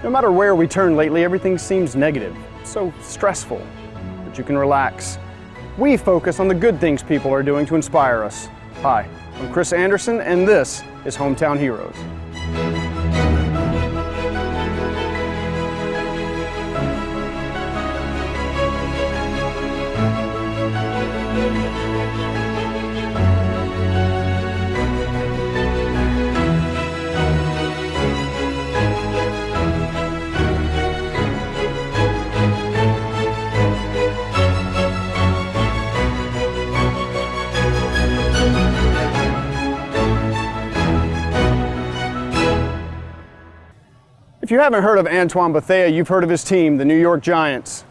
No matter where we turn lately, everything seems negative, so stressful. But you can relax. We focus on the good things people are doing to inspire us. Hi, I'm Chris Anderson, and this is Hometown Heroes. If you haven't heard of Antoine Bethea, you've heard of his team, the New York Giants.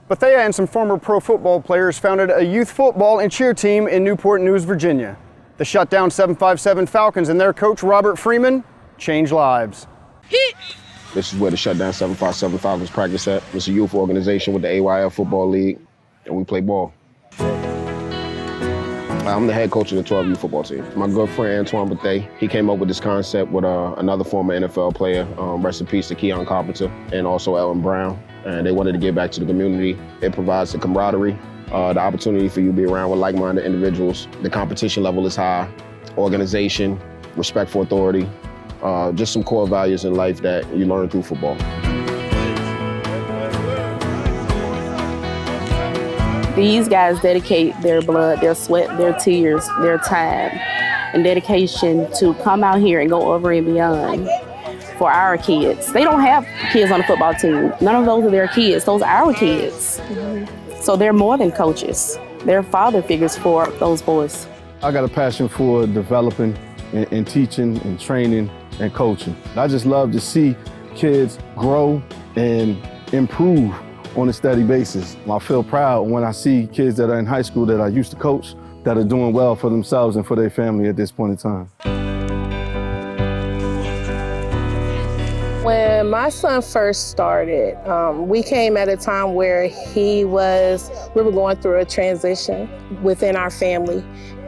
Bethea and some former pro football players founded a youth football and cheer team in Newport News, Virginia. The shutdown 757 Falcons and their coach, Robert Freeman, changed lives. This is where the shutdown 757 Falcons practice at. It's a youth organization with the AYL Football League, and we play ball. I'm the head coach of the 12U football team. My good friend, Antoine Bethea, he came up with this concept with another former NFL player, rest in peace to Keon Carpenter, and also Ellen Brown. And they wanted to give back to the community. It provides the camaraderie, the opportunity for you to be around with like-minded individuals. The competition level is high, organization, respect for authority, just some core values in life that you learn through football. These guys dedicate their blood, their sweat, their tears, their time, and dedication to come out here and go over and beyond for our kids. They don't have kids on the football team. None of those are their kids. Those are our kids. So they're more than coaches. They're father figures for those boys. I got a passion for developing and teaching and training and coaching. I just love to see kids grow and improve on a steady basis. I feel proud when I see kids that are in high school that I used to coach that are doing well for themselves and for their family at this point in time. When my son first started, we came at a time where we were going through a transition within our family,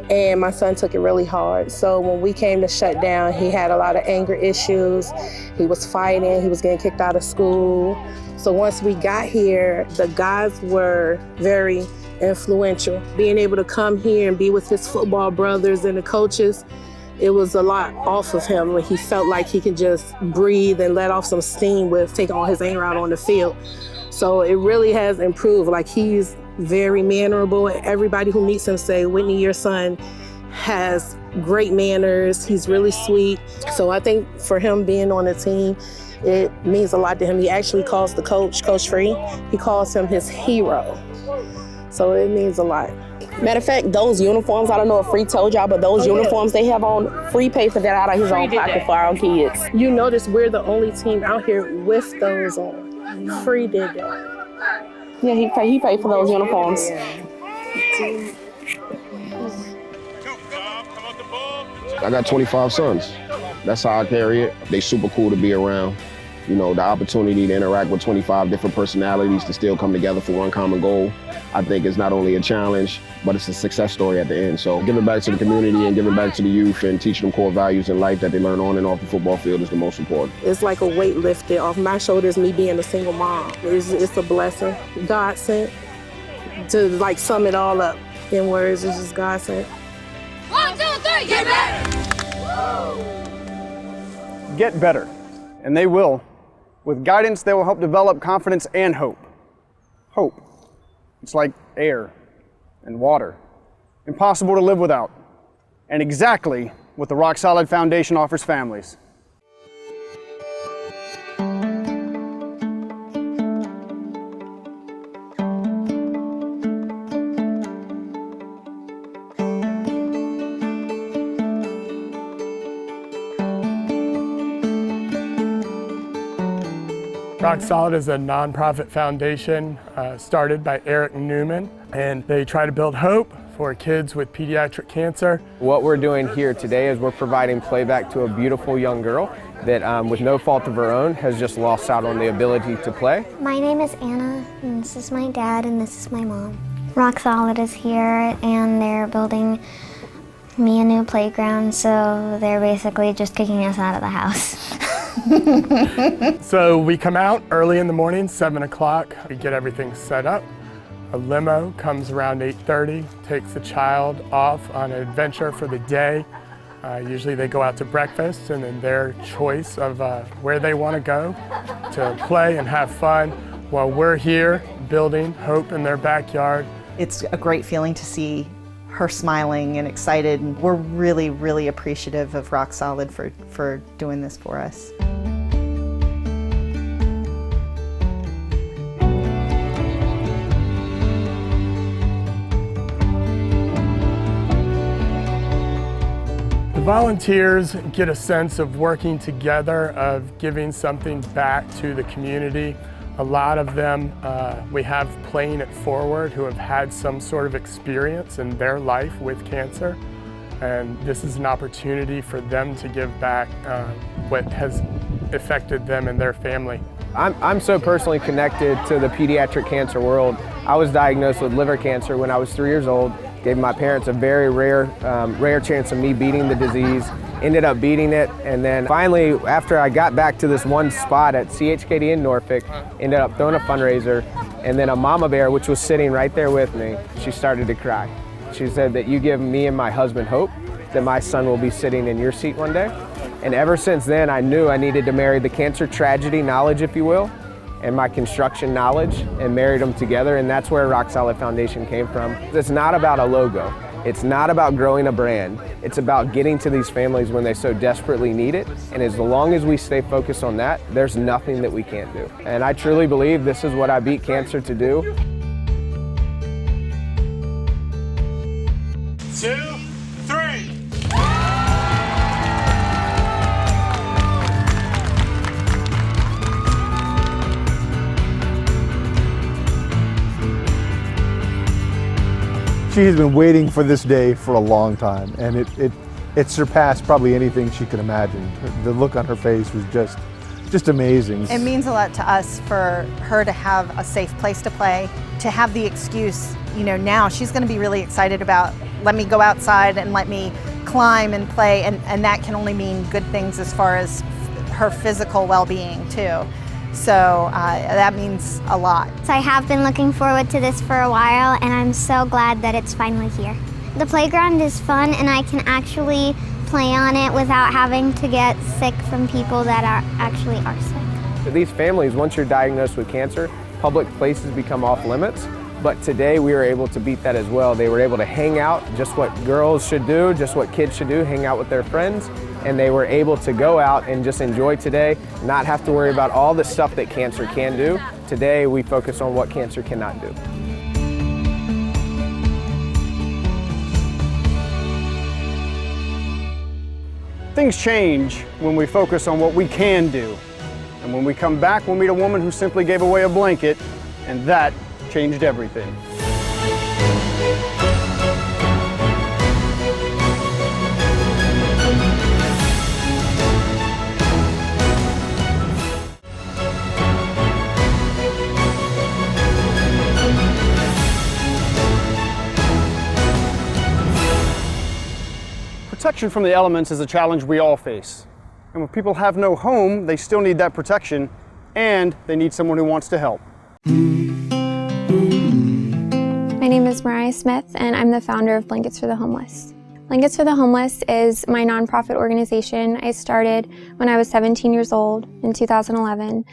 and my son took it really hard. So when we came to shut down, he had a lot of anger issues. He was fighting, he was getting kicked out of school. So once we got here, the guys were very influential. Being able to come here and be with his football brothers and the coaches, it was a lot off of him when he felt like he could just breathe and let off some steam with taking all his anger out on the field. So it really has improved. Like, he's very mannerable, and everybody who meets him say, Whitney, your son has great manners. He's really sweet. So I think for him being on the team, it means a lot to him. He actually calls the coach, Coach Free, he calls him his hero. So it means a lot. Matter of fact, those uniforms, I don't know if Free told y'all, but those uniforms they have on, Free paid for that out of his own pocket for our kids. You notice we're the only team out here with those on. Free did that. Yeah, he paid for those uniforms. I got 25 sons. That's how I carry it. They super cool to be around. You know, the opportunity to interact with 25 different personalities to still come together for one common goal, I think is not only a challenge, but it's a success story at the end. So giving back to the community and giving back to the youth and teaching them core values in life that they learn on and off the football field is the most important. It's like a weight lifted off my shoulders, me being a single mom. It's a blessing. God sent to like sum it all up in words. It's just God sent. 1, 2, 3, get better! Get better, and they will. With guidance, they will help develop confidence and hope. Hope. It's like air and water. Impossible to live without. And exactly what the Rock Solid Foundation offers families. Rock Solid is a nonprofit foundation started by Eric Newman, and they try to build hope for kids with pediatric cancer. What we're doing here today is we're providing playback to a beautiful young girl that, with no fault of her own, has just lost out on the ability to play. My name is Anna, and this is my dad, and this is my mom. Rock Solid is here, and they're building me a new playground, so they're basically just kicking us out of the house. So we come out early in the morning, 7 o'clock. We get everything set up. A limo comes around 8:30, takes the child off on an adventure for the day. Usually they go out to breakfast, and then their choice of where they want to go to play and have fun while we're here building hope in their backyard. It's a great feeling to see her smiling and excited. And we're really, really appreciative of Rock Solid for doing this for us. The volunteers get a sense of working together, of giving something back to the community. A lot of them we have playing it forward who have had some sort of experience in their life with cancer. And this is an opportunity for them to give back what has affected them and their family. I'm so personally connected to the pediatric cancer world. I was diagnosed with liver cancer when I was 3 years old. Gave my parents a very rare chance of me beating the disease. Ended up beating it, and then finally, after I got back to this one spot at CHKD in Norfolk, ended up throwing a fundraiser, and then a mama bear, which was sitting right there with me, she started to cry. She said that you give me and my husband hope that my son will be sitting in your seat one day. And ever since then, I knew I needed to marry the cancer tragedy knowledge, if you will, and my construction knowledge, and married them together, and that's where Rock Solid Foundation came from. It's not about a logo. It's not about growing a brand. It's about getting to these families when they so desperately need it. And as long as we stay focused on that, there's nothing that we can't do. And I truly believe this is what I beat cancer to do. 2, 3. She has been waiting for this day for a long time, and it surpassed probably anything she could imagine. The look on her face was just amazing. It means a lot to us for her to have a safe place to play, to have the excuse, now she's going to be really excited about, let me go outside and let me climb and play, and that can only mean good things as far as her physical well-being too. So that means a lot. So I have been looking forward to this for a while, and I'm so glad that it's finally here. The playground is fun, and I can actually play on it without having to get sick from people that actually are sick. These families, once you're diagnosed with cancer, public places become off limits. But today we were able to beat that as well. They were able to hang out, just what girls should do, just what kids should do, hang out with their friends. And they were able to go out and just enjoy today, not have to worry about all the stuff that cancer can do. Today we focus on what cancer cannot do. Things change when we focus on what we can do. And when we come back, we'll meet a woman who simply gave away a blanket, and that changed everything. Protection from the elements is a challenge we all face. And when people have no home, they still need that protection, and they need someone who wants to help. My name is Mariah Smith, and I'm the founder of Blankets for the Homeless. Blankets for the Homeless is my nonprofit organization. I started when I was 17 years old in 2011,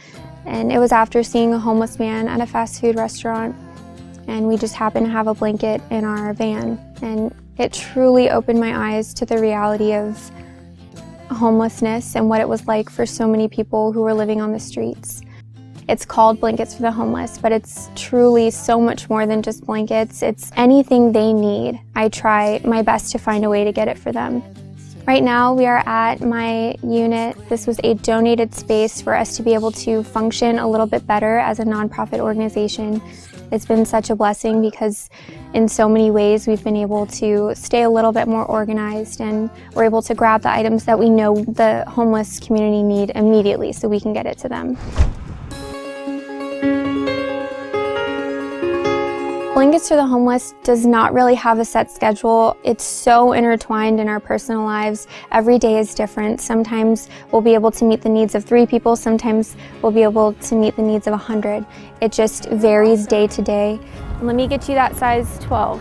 and it was after seeing a homeless man at a fast food restaurant, and we just happened to have a blanket in our van, and it truly opened my eyes to the reality of homelessness and what it was like for so many people who were living on the streets. It's called Blankets for the Homeless, but it's truly so much more than just blankets. It's anything they need. I try my best to find a way to get it for them. Right now we are at my unit. This was a donated space for us to be able to function a little bit better as a nonprofit organization. It's been such a blessing because in so many ways we've been able to stay a little bit more organized, and we're able to grab the items that we know the homeless community need immediately so we can get it to them. Blankets for the Homeless does not really have a set schedule. It's so intertwined in our personal lives. Every day is different. Sometimes we'll be able to meet the needs of 3 people, sometimes we'll be able to meet the needs of 100. It just varies day to day. Let me get you that size 12.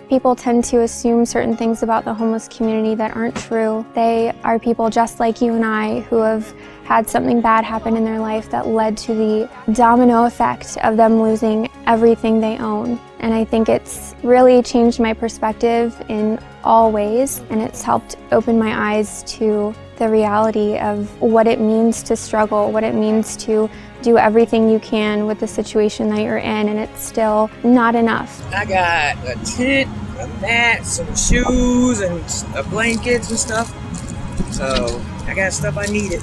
People tend to assume certain things about the homeless community that aren't true. They are people just like you and I who have had something bad happen in their life that led to the domino effect of them losing everything they own. And I think it's really changed my perspective in all ways, and it's helped open my eyes to the reality of what it means to struggle, what it means to do everything you can with the situation that you're in, and it's still not enough. I got a tent, a mat, some shoes, and blankets and stuff. So I got stuff I needed.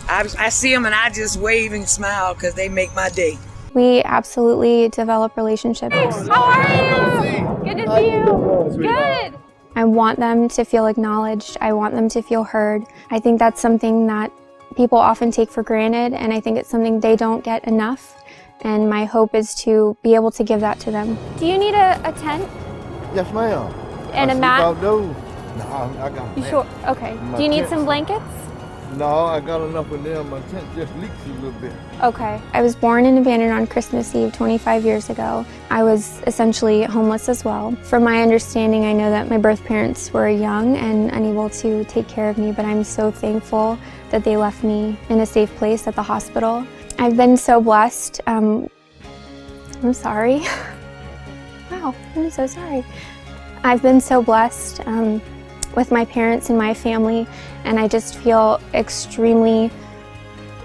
I see them and I just wave and smile because they make my day. We absolutely develop relationships. How are you? Good to see you. Good. I want them to feel acknowledged. I want them to feel heard. I think that's something that people often take for granted, and I think it's something they don't get enough. And my hope is to be able to give that to them. Do you need a tent? Yes, ma'am. And a mat? No, I got You sure? Okay. Do you need some blankets? No, I got enough of them. My tent just leaks a little bit. Okay. I was born and abandoned on Christmas Eve 25 years ago. I was essentially homeless as well. From my understanding, I know that my birth parents were young and unable to take care of me, but I'm so thankful that they left me in a safe place at the hospital. I've been so blessed. I'm sorry. Wow, I'm so sorry. I've been so blessed with my parents and my family, and I just feel extremely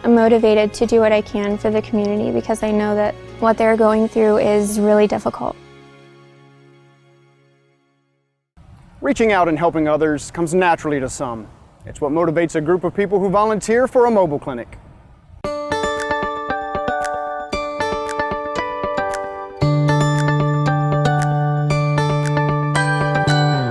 motivated to do what I can for the community because I know that what they're going through is really difficult. Reaching out and helping others comes naturally to some. It's what motivates a group of people who volunteer for a mobile clinic.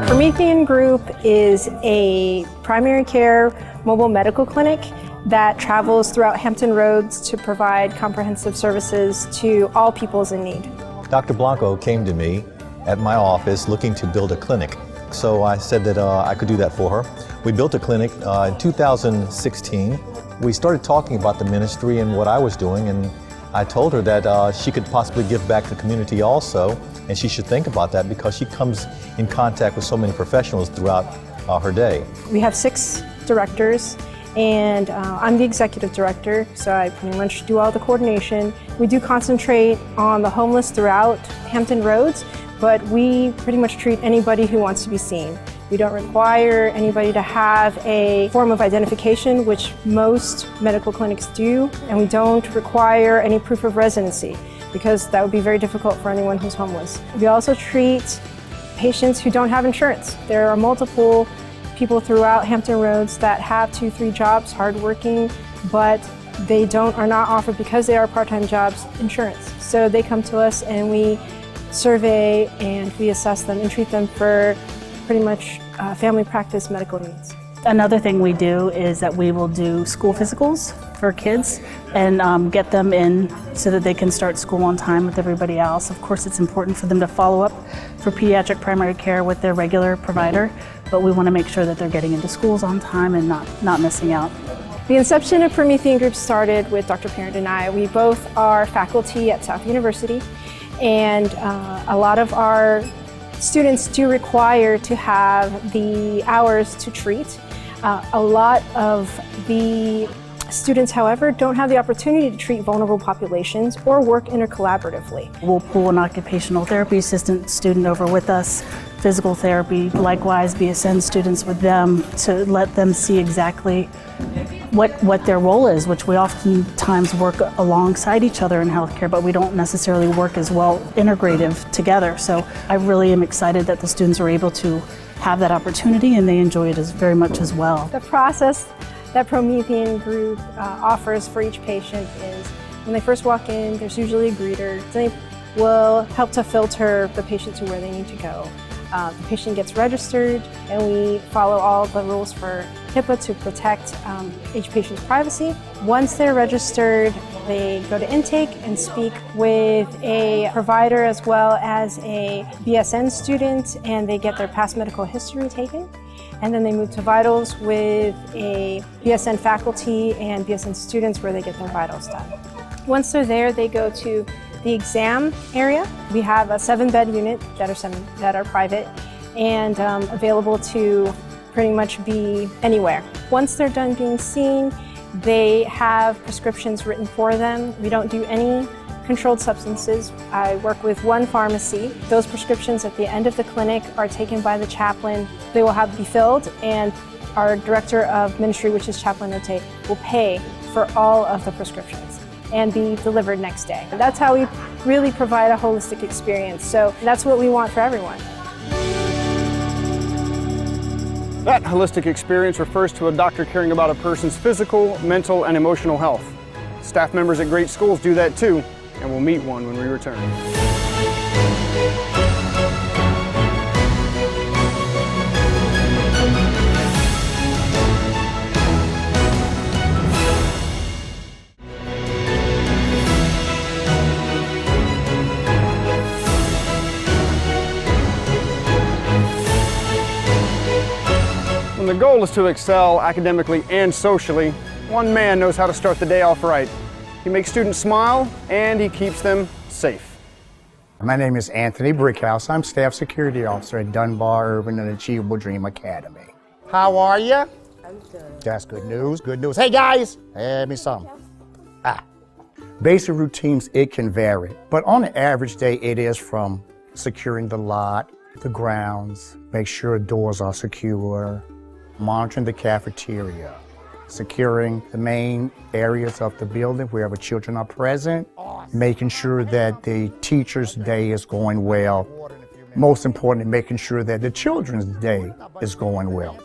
Promethean Group is a primary care mobile medical clinic that travels throughout Hampton Roads to provide comprehensive services to all peoples in need. Dr. Blanco came to me at my office looking to build a clinic. So I said that I could do that for her. We built a clinic in 2016. We started talking about the ministry and what I was doing, and I told her that she could possibly give back to the community also, and she should think about that because she comes in contact with so many professionals throughout her day. We have 6 directors, and I'm the executive director, so I pretty much do all the coordination. We do concentrate on the homeless throughout Hampton Roads, but we pretty much treat anybody who wants to be seen. We don't require anybody to have a form of identification, which most medical clinics do, and we don't require any proof of residency because that would be very difficult for anyone who's homeless. We also treat patients who don't have insurance. There are multiple people throughout Hampton Roads that have 2-3 jobs, hardworking, but they are not offered because they are part-time jobs insurance. So they come to us and we survey and we assess them and treat them for pretty much family practice medical needs. Another thing we do is that we will do school physicals for kids and get them in so that they can start school on time with everybody else. Of course, it's important for them to follow up for pediatric primary care with their regular provider, but we want to make sure that they're getting into schools on time and not missing out. The inception of Promethean Group started with Dr. Parent and I. We both are faculty at South University, and a lot of our students do require to have the hours to treat. A lot of the students, however, don't have the opportunity to treat vulnerable populations or work intercollaboratively. We'll pull an occupational therapy assistant student over with us, physical therapy, likewise BSN students with them to let them see exactly what their role is, which we oftentimes work alongside each other in healthcare, but we don't necessarily work as well integrative together. So I really am excited that the students are able to have that opportunity and they enjoy it very much as well. The process that Promethean Group offers for each patient is when they first walk in, there's usually a greeter. They will help to filter the patient to where they need to go. The patient gets registered and we follow all the rules for HIPAA to protect each patient's privacy. Once they're registered, They go to intake and speak with a provider as well as a BSN student, and they get their past medical history taken. And then they move to vitals with a BSN faculty and BSN students where they get their vitals done. Once they're there, they go to the exam area. We have a 7-bed unit that are private and available to pretty much be anywhere. Once they're done being seen, they have prescriptions written for them. We don't do any controlled substances. I work with one pharmacy. Those prescriptions at the end of the clinic are taken by the chaplain. They will have to be filled, and our director of ministry, which is Chaplain Ote, will pay for all of the prescriptions and be delivered next day. That's how we really provide a holistic experience. So that's what we want for everyone. That holistic experience refers to a doctor caring about a person's physical, mental, and emotional health. Staff members at great schools do that too, and we'll meet one when we return. When the goal is to excel academically and socially, one man knows how to start the day off right. He makes students smile, and he keeps them safe. My name is Anthony Brickhouse. I'm Staff Security Officer at Dunbar Urban and Achievable Dream Academy. How are you? I'm good. That's good news, good news. Hey guys, hand me some. Basic routines, it can vary, but on an average day, it is from securing the lot, the grounds, make sure doors are secure, monitoring the cafeteria, securing the main areas of the building wherever children are present, making sure that the teacher's day is going well. Most importantly, making sure that the children's day is going well.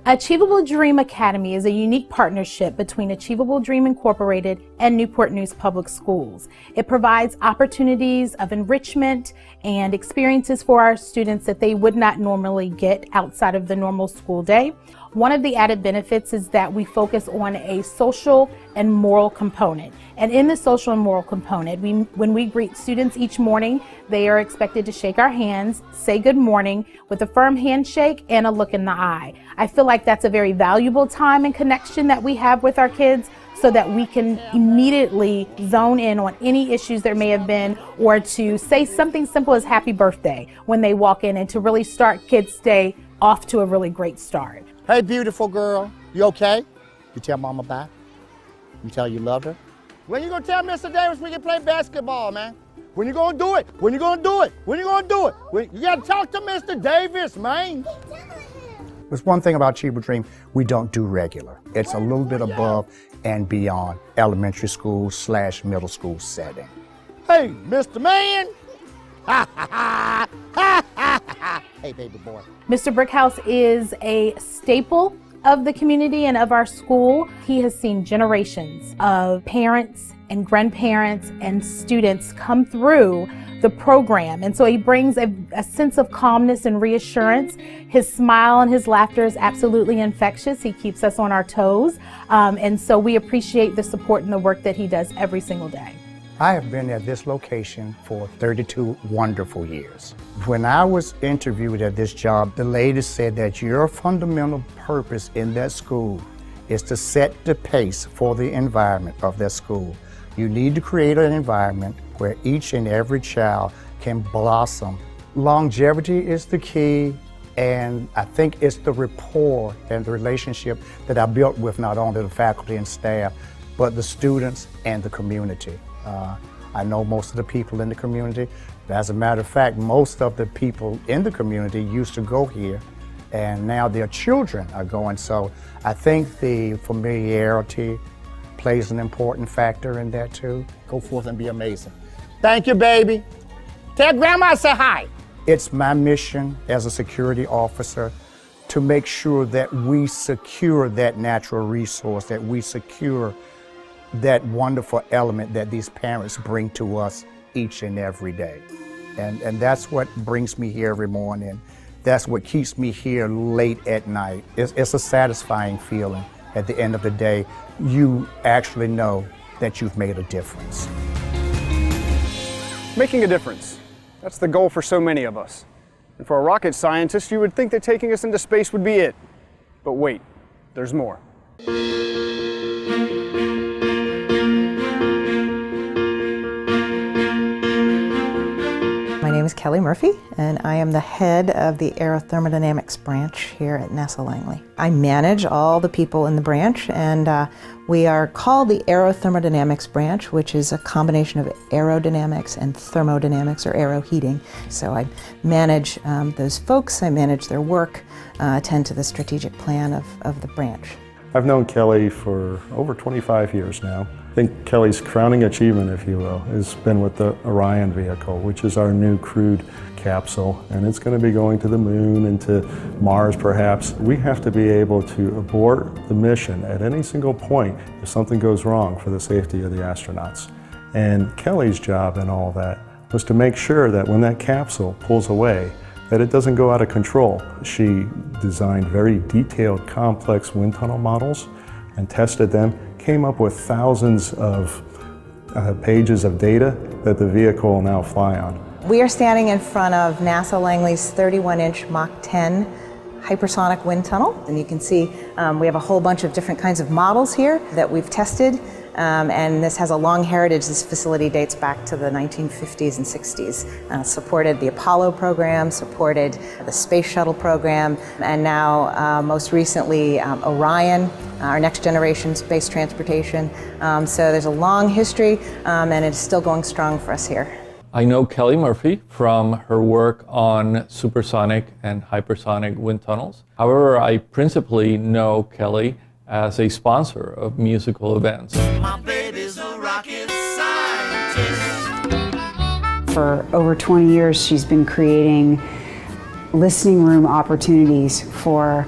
Achievable Dream Academy is a unique partnership between Achievable Dream Incorporated and Newport News Public Schools. It provides opportunities of enrichment and experiences for our students that they would not normally get outside of the normal school day. One of the added benefits is that we focus on a social and moral component. And in the social and moral component, when we greet students each morning, they are expected to shake our hands, say good morning with a firm handshake and a look in the eye. I feel like that's a very valuable time and connection that we have with our kids so that we can immediately zone in on any issues there may have been, or to say something simple as happy birthday when they walk in, and to really start kids' day off to a really great start. Hey, beautiful girl, you okay? You tell Mama bye? You tell her you love her? When you gonna tell Mr. Davis we can play basketball, man? When you gonna do it? When you gonna do it? When you gonna do it? You gotta talk to Mr. Davis, man. There's one thing about Achievable Dream, we don't do regular. It's a little bit above and beyond elementary school / middle school setting. Hey, Mr. Man! Ha ha ha! Ha ha ha! Hey, baby boy. Mr. Brickhouse is a staple of the community and of our school. He has seen generations of parents and grandparents and students come through the program. And so he brings a sense of calmness and reassurance. His smile and his laughter is absolutely infectious. He keeps us on our toes. And so we appreciate the support and the work that he does every single day. I have been at this location for 32 wonderful years. When I was interviewed at this job, the lady said that your fundamental purpose in that school is to set the pace for the environment of that school. You need to create an environment where each and every child can blossom. Longevity is the key, and I think it's the rapport and the relationship that I built with not only the faculty and staff, but the students and the community. I know most of the people in the community. As a matter of fact, most of the people in the community used to go here, and now their children are going. So I think the familiarity plays an important factor in that too. Go forth and be amazing. Thank you, baby. Tell Grandma I said hi. It's my mission as a security officer to make sure that we secure that natural resource, that we secure that wonderful element that these parents bring to us each and every day. And that's what brings me here every morning. That's what keeps me here late at night. It's a satisfying feeling. At the end of the day, you actually know that you've made a difference. Making a difference. That's the goal for so many of us. And for a rocket scientist, you would think that taking us into space would be it. But wait, there's more. My name is Kelly Murphy, and I am the head of the Aerothermodynamics branch here at NASA Langley. I manage all the people in the branch, and we are called the Aerothermodynamics branch, which is a combination of aerodynamics and thermodynamics, or aero heating. So I manage those folks, I manage their work, attend to the strategic plan of the branch. I've known Kelly for over 25 years now. I think Kelly's crowning achievement, if you will, has been with the Orion vehicle, which is our new crewed capsule, and it's going to be going to the moon and to Mars perhaps. We have to be able to abort the mission at any single point if something goes wrong for the safety of the astronauts. And Kelly's job in all that was to make sure that when that capsule pulls away, that it doesn't go out of control. She designed very detailed, complex wind tunnel models and tested them, came up with thousands of pages of data that the vehicle will now fly on. We are standing in front of NASA Langley's 31-inch Mach 10 hypersonic wind tunnel. And you can see we have a whole bunch of different kinds of models here that we've tested. And this has a long heritage. This facility dates back to the 1950s and 60s. Supported the Apollo program, supported the Space Shuttle program, and now most recently Orion, our next generation space transportation. So there's a long history, and it's still going strong for us here. I know Kelly Murphy from her work on supersonic and hypersonic wind tunnels. However, I principally know Kelly as a sponsor of musical events. My baby's a rocket scientist. For over 20 years, she's been creating listening room opportunities for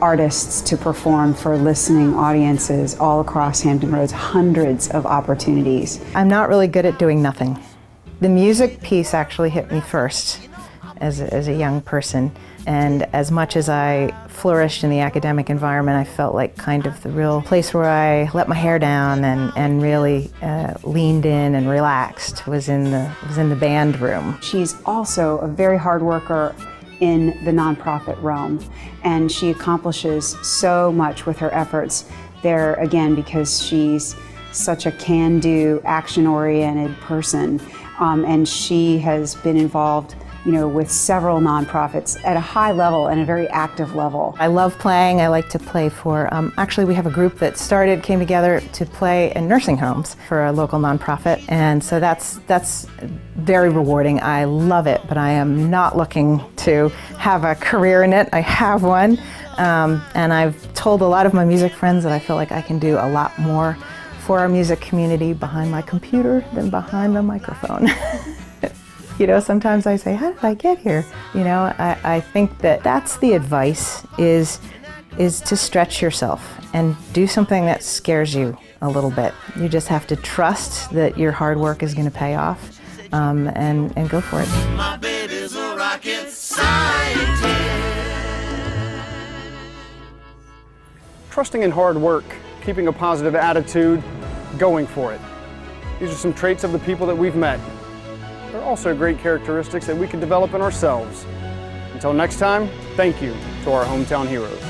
artists to perform for listening audiences all across Hampton Roads, hundreds of opportunities. I'm not really good at doing nothing. The music piece actually hit me first as a young person. And as much as I flourished in the academic environment, I felt like kind of the real place where I let my hair down and really leaned in and relaxed was in the band room. She's also a very hard worker in the nonprofit realm, and she accomplishes so much with her efforts there, again, because she's such a can-do, action-oriented person, and she has been involved with several nonprofits at a high level and a very active level. I love playing. I like to play for, actually we have a group that came together to play in nursing homes for a local nonprofit, and so that's very rewarding. I love it, but I am not looking to have a career in it. I have one, and I've told a lot of my music friends that I feel like I can do a lot more for our music community behind my computer than behind the microphone. Sometimes I say, how did I get here? I think that's the advice, is to stretch yourself and do something that scares you a little bit. You just have to trust that your hard work is going to pay off, and go for it. My baby's a rocket scientist. Trusting in hard work, keeping a positive attitude, going for it. These are some traits of the people that we've met. They're also great characteristics that we can develop in ourselves. Until next time, thank you to our hometown heroes.